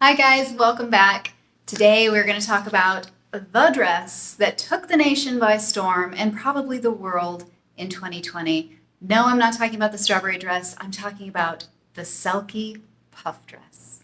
Hi guys, welcome back. Today we're going to talk about the dress that took the nation by storm and probably the world in 2020. No, I'm not talking about the strawberry dress. I'm talking about the Selkie Puff Dress.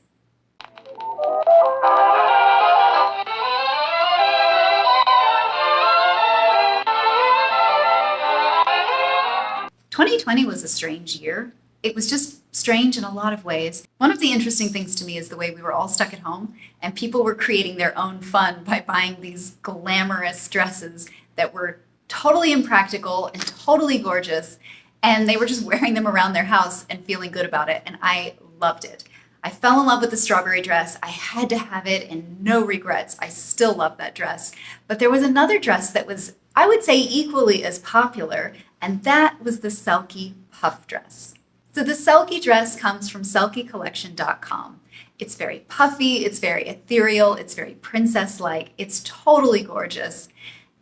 "2020 was a strange year. It was just strange in a lot of ways. One of the interesting things to me is the way we were all stuck at home and people were creating their own fun by buying these glamorous dresses that were totally impractical and totally gorgeous, and they were just wearing them around their house and feeling good about it, and I loved it. I fell in love with the strawberry dress. I had to have it and no regrets. I still love that dress. But there was another dress that was, I would say, equally as popular, and that was the Selkie Puff Dress. So the Selkie dress comes from selkiecollection.com. It's very puffy, it's very ethereal, it's very princess-like, it's totally gorgeous,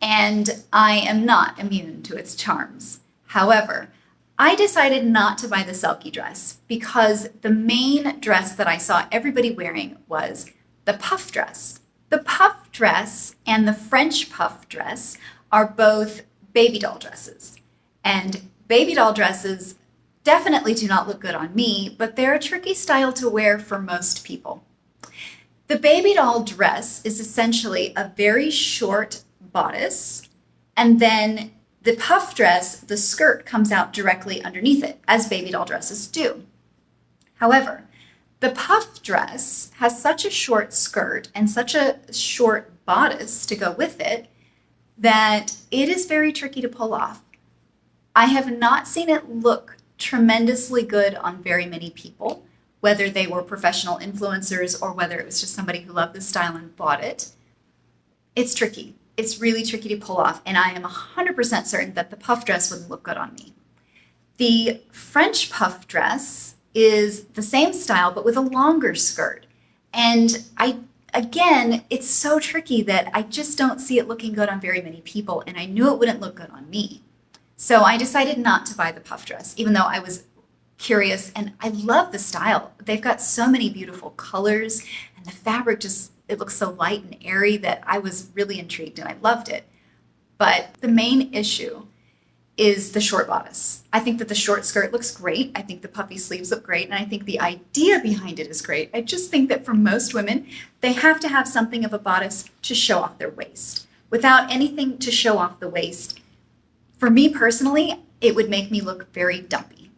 and I am not immune to its charms. However, I decided not to buy the Selkie dress because the main dress that I saw everybody wearing was the puff dress. The puff dress and the French puff dress are both baby doll dresses. And baby doll dresses definitely do not look good on me, but they're a tricky style to wear for most people. The baby doll dress is essentially a very short bodice, and then the puff dress, the skirt comes out directly underneath it, as baby doll dresses do. However, the puff dress has such a short skirt and such a short bodice to go with it that it is very tricky to pull off. I have not seen it look tremendously good on very many people, whether they were professional influencers or whether it was just somebody who loved the style and bought it. It's tricky. It's really tricky to pull off, and I am 100% certain that the puff dress wouldn't look good on me. The French puff dress is the same style, but with a longer skirt. And again, it's so tricky that I just don't see it looking good on very many people, and I knew it wouldn't look good on me. So I decided not to buy the puff dress, even though I was curious, and I love the style. They've got so many beautiful colors, and the fabric just, it looks so light and airy that I was really intrigued and I loved it. But the main issue is the short bodice. I think that the short skirt looks great. I think the puffy sleeves look great, and I think the idea behind it is great. I just think that for most women, they have to have something of a bodice to show off their waist. Without anything to show off the waist, for me personally, it would make me look very dumpy.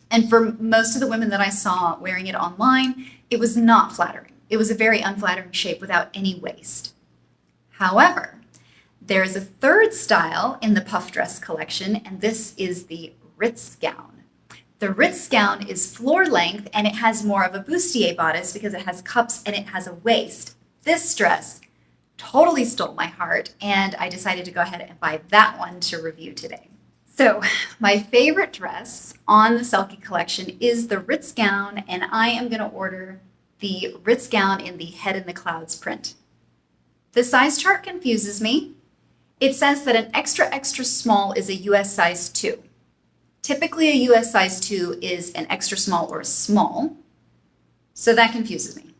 And for most of the women that I saw wearing it online, it was not flattering. It was a very unflattering shape without any waist. However, there's a third style in the puff dress collection, and this is the Ritz gown. The Ritz gown is floor length, and it has more of a bustier bodice because it has cups and it has a waist. This dress totally stole my heart, and I decided to go ahead and buy that one to review today. So my favorite dress on the Selkie collection is the Ritz gown, and I am going to order the Ritz gown in the Head in the Clouds print. The size chart confuses me. It says that an extra small is a US size 2. Typically a US size 2 is an extra small or a small, so that confuses me.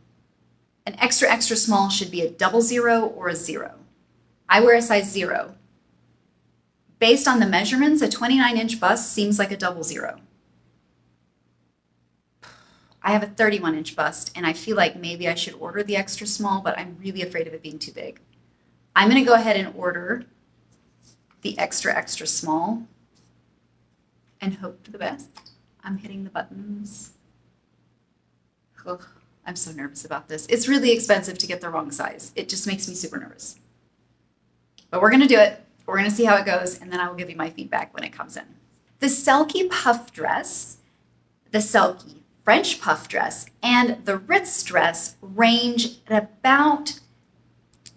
An extra small should be a 00 or a 0. I wear a size 0. Based on the measurements, a 29-inch bust seems like a 00. I have a 31-inch bust, and I feel like maybe I should order the extra small, but I'm really afraid of it being too big. I'm going to go ahead and order the extra small and hope for the best. I'm hitting the buttons. Ugh. I'm so nervous about this. It's really expensive to get the wrong size. It just makes me super nervous. But we're going to do it. We're going to see how it goes, and then I will give you my feedback when it comes in. The Selkie Puff Dress, the Selkie French Puff Dress, and the Ritz dress range at about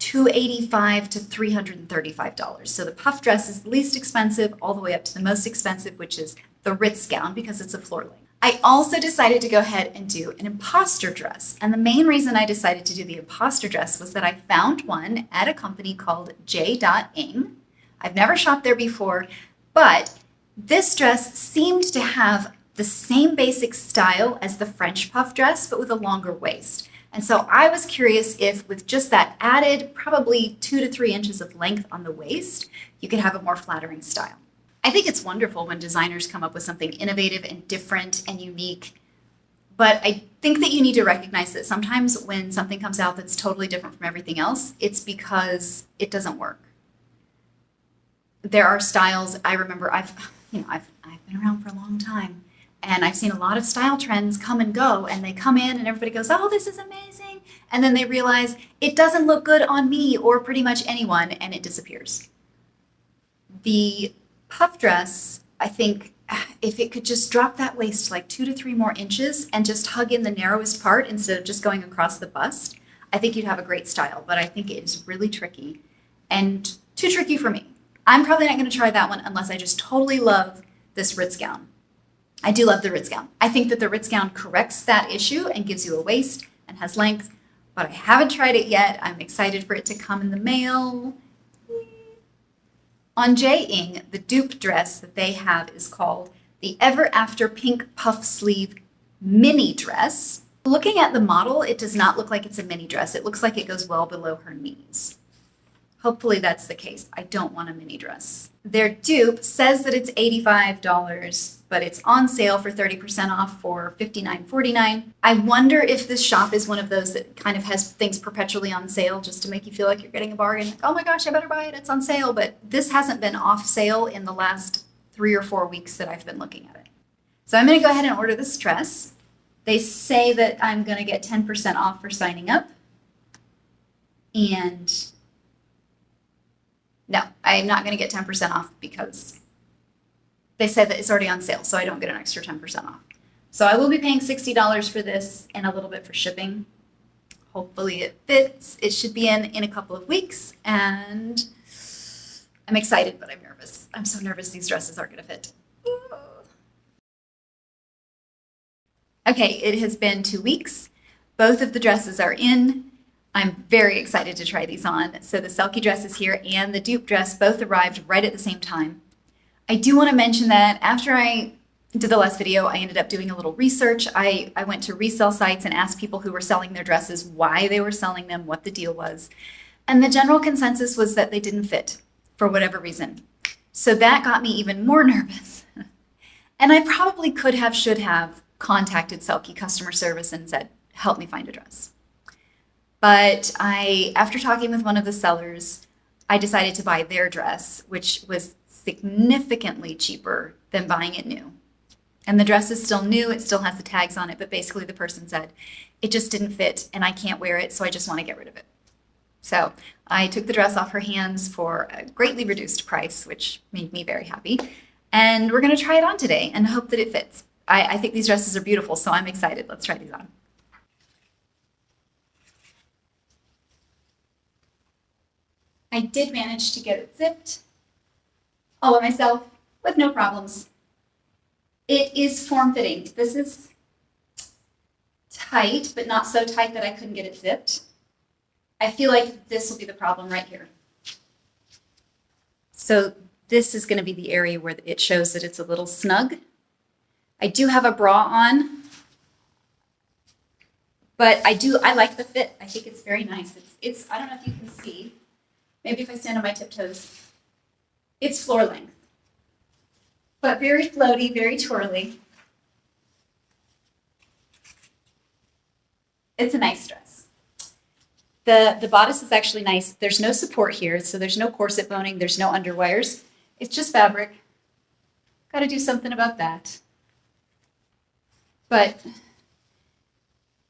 $285 to $335. So the puff dress is the least expensive all the way up to the most expensive, which is the Ritz gown because it's a floor length. I also decided to go ahead and do an imposter dress. And the main reason I decided to do the imposter dress was that I found one at a company called J.ING. I've never shopped there before, but this dress seemed to have the same basic style as the French puff dress, but with a longer waist. And so I was curious if with just that added probably 2 to 3 inches of length on the waist, you could have a more flattering style. I think it's wonderful when designers come up with something innovative and different and unique. But I think that you need to recognize that sometimes when something comes out that's totally different from everything else, it's because it doesn't work. There are styles, I remember I've been around for a long time, and I've seen a lot of style trends come and go, and they come in and everybody goes, oh, this is amazing. And then they realize it doesn't look good on me or pretty much anyone, and it disappears. The puff dress, I think, if it could just drop that waist like 2 to 3 more inches and just hug in the narrowest part instead of just going across the bust, I think you'd have a great style. But I think it is really tricky and too tricky for me. I'm probably not going to try that one unless I just totally love this Ritz gown. I do love the Ritz gown. I think that the Ritz gown corrects that issue and gives you a waist and has length, but I haven't tried it yet. I'm excited for it to come in the mail. On J.ING, the dupe dress that they have is called the Ever After Pink Puff Sleeve Mini Dress. Looking at the model, it does not look like it's a mini dress. It looks like it goes well below her knees. Hopefully that's the case. I don't want a mini dress. Their dupe says that it's $85, but it's on sale for 30% off for $59.49. I wonder if this shop is one of those that kind of has things perpetually on sale just to make you feel like you're getting a bargain. Like, oh my gosh, I better buy it, it's on sale. But this hasn't been off sale in the last 3 or 4 weeks that I've been looking at it. So I'm gonna go ahead and order this dress. They say that I'm gonna get 10% off for signing up. And no, I'm not gonna get 10% off because they said that it's already on sale, so I don't get an extra 10% off. So I will be paying $60 for this and a little bit for shipping. Hopefully it fits. It should be in a couple of weeks, and I'm excited, but I'm nervous. I'm so nervous these dresses aren't gonna fit. Okay, it has been 2 weeks. Both of the dresses are in. I'm very excited to try these on. So the Selkie dress is here and the dupe dress both arrived right at the same time. I do want to mention that after I did the last video, I ended up doing a little research. I went to resale sites and asked people who were selling their dresses why they were selling them, what the deal was. And the general consensus was that they didn't fit for whatever reason. So that got me even more nervous. And I probably should have contacted Selkie customer service and said, help me find a dress. But after talking with one of the sellers, I decided to buy their dress, which was significantly cheaper than buying it new. And the dress is still new, it still has the tags on it, but basically the person said, it just didn't fit and I can't wear it, so I just want to get rid of it. So I took the dress off her hands for a greatly reduced price, which made me very happy. And we're going to try it on today and hope that it fits. I think these dresses are beautiful, so I'm excited. Let's try these on. I did manage to get it zipped all by myself with no problems. It is form-fitting. This is tight, but not so tight that I couldn't get it zipped. I feel like this will be the problem right here. So this is going to be the area where it shows that it's a little snug. I do have a bra on, but I like the fit. I think it's very nice. It's I don't know if you can see. Maybe if I stand on my tiptoes. It's floor length, but very floaty, very twirly. It's a nice dress. The bodice is actually nice. There's no support here, so there's no corset boning, there's no underwires. It's just fabric. Got to do something about that. But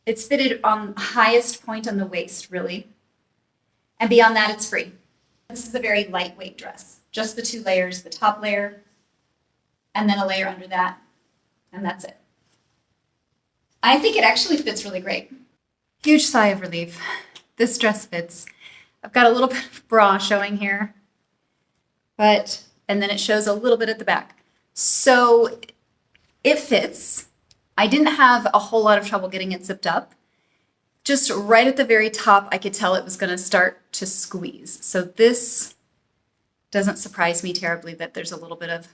it's fitted on the highest point on the waist, really. And beyond that, it's free. This is a very lightweight dress. Just the 2 layers, the top layer, and then a layer under that, and that's it. I think it actually fits really great. Huge sigh of relief. This dress fits. I've got a little bit of bra showing here, and then it shows a little bit at the back. So it fits. I didn't have a whole lot of trouble getting it zipped up. Just right at the very top, I could tell it was going to start to squeeze. So this doesn't surprise me terribly that there's a little bit of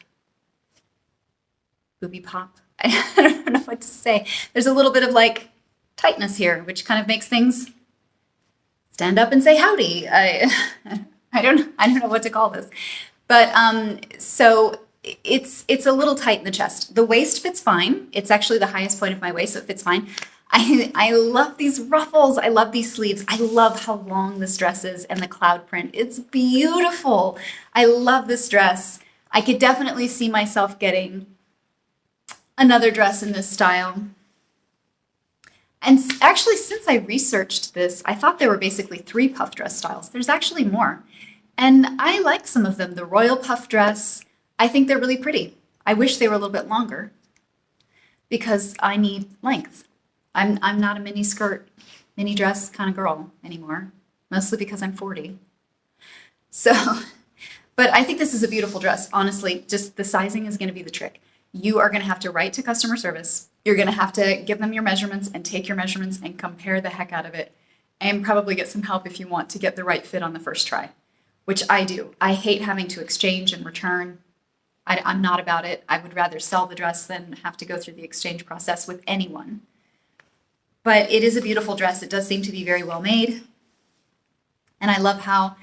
booby pop. I don't know what to say. There's a little bit of like tightness here, which kind of makes things stand up and say howdy. I don't know what to call this, but so it's a little tight in the chest. The waist fits fine. It's actually the highest point of my waist, so it fits fine. I love these ruffles. I love these sleeves. I love how long this dress is and the cloud print. It's beautiful. I love this dress. I could definitely see myself getting another dress in this style. And actually, since I researched this, I thought there were basically 3 puff dress styles. There's actually more. And I like some of them. The royal puff dress, I think they're really pretty. I wish they were a little bit longer because I need length. I'm not a mini skirt, mini dress kind of girl anymore, mostly because I'm 40. So, but I think this is a beautiful dress. Honestly, just the sizing is going to be the trick. You are going to have to write to customer service. You're going to have to give them your measurements and take your measurements and compare the heck out of it, and probably get some help if you want to get the right fit on the first try, which I do. I hate having to exchange and return. I'm not about it. I would rather sell the dress than have to go through the exchange process with anyone. But it is a beautiful dress. It does seem to be very well made. And I love how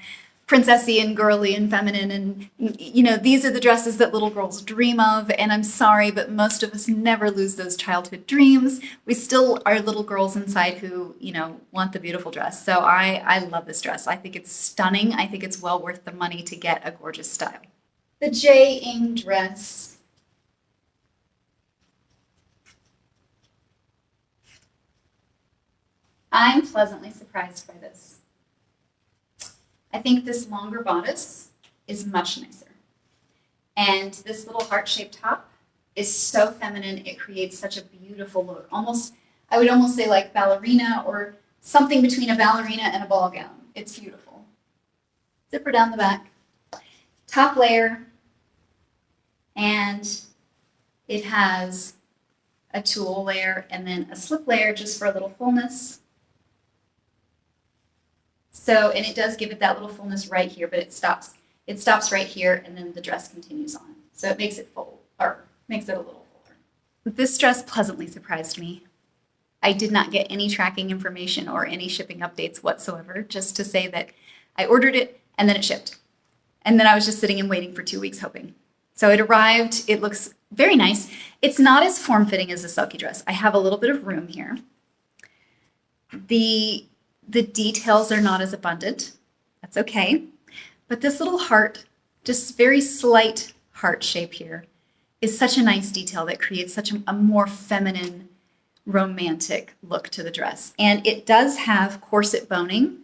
princessy and girly and feminine, and you know, these are the dresses that little girls dream of. And I'm sorry, but most of us never lose those childhood dreams. We still are little girls inside who, you know, want the beautiful dress. So I love this dress. I think it's stunning. I think it's well worth the money to get a gorgeous style. The J.ING dress. I'm pleasantly surprised by this. I think this longer bodice is much nicer. And this little heart-shaped top is so feminine, it creates such a beautiful look. Almost, I would almost say like ballerina, or something between a ballerina and a ball gown. It's beautiful. Zipper down the back. Top layer, and it has a tulle layer and then a slip layer just for a little fullness. So, and it does give it that little fullness right here, but it stops. It stops right here, and then the dress continues on. So it makes it full, or makes it a little fuller. This dress pleasantly surprised me. I did not get any tracking information or any shipping updates whatsoever, just to say that I ordered it and then it shipped. And then I was just sitting and waiting for 2 weeks hoping. So it arrived. It looks very nice. It's not as form-fitting as a Selkie dress. I have a little bit of room here. The details are not as abundant. That's okay. But this little heart, just very slight heart shape here, is such a nice detail that creates such a more feminine, romantic look to the dress. And it does have corset boning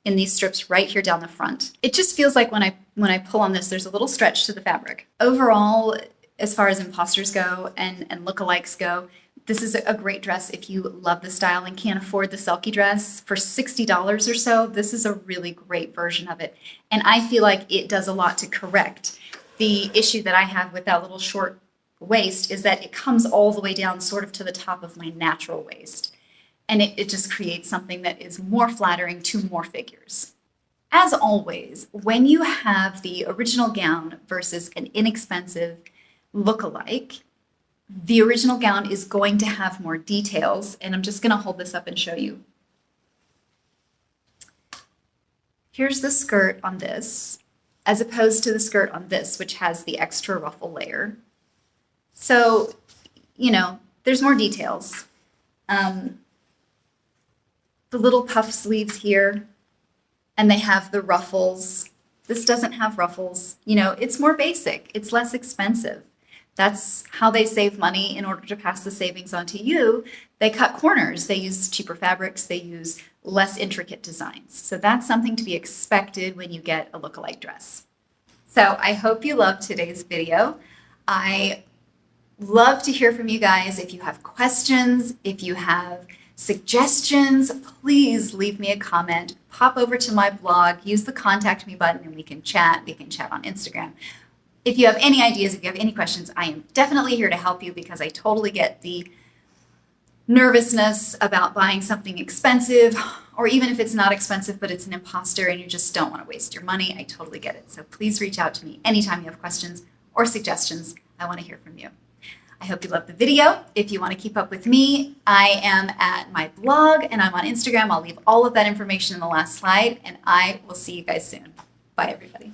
in these strips right here down the front. It just feels like when I pull on this, there's a little stretch to the fabric. Overall, as far as imposters go and lookalikes go, this is a great dress if you love the style and can't afford the Selkie dress. For $60 or so, this is a really great version of it. And I feel like it does a lot to correct the issue that I have with that little short waist, is that it comes all the way down sort of to the top of my natural waist. And it just creates something that is more flattering to more figures. As always, when you have the original gown versus an inexpensive lookalike, the original gown is going to have more details, and I'm just going to hold this up and show you. Here's the skirt on this, as opposed to the skirt on this, which has the extra ruffle layer. So, you know, there's more details. The little puff sleeves here, and they have the ruffles. This doesn't have ruffles. You know, it's more basic. It's less expensive. That's how they save money in order to pass the savings on to you. They cut corners. They use cheaper fabrics. They use less intricate designs. So that's something to be expected when you get a lookalike dress. So I hope you loved today's video. I love to hear from you guys. If you have questions, if you have suggestions, please leave me a comment. Pop over to my blog, use the contact me button, and we can chat. We can chat on Instagram. If you have any ideas, if you have any questions, I am definitely here to help you, because I totally get the nervousness about buying something expensive, or even if it's not expensive, but it's an imposter and you just don't want to waste your money. I totally get it. So please reach out to me anytime you have questions or suggestions. I want to hear from you. I hope you loved the video. If you want to keep up with me, I am at my blog and I'm on Instagram. I'll leave all of that information in the last slide, and I will see you guys soon. Bye, everybody.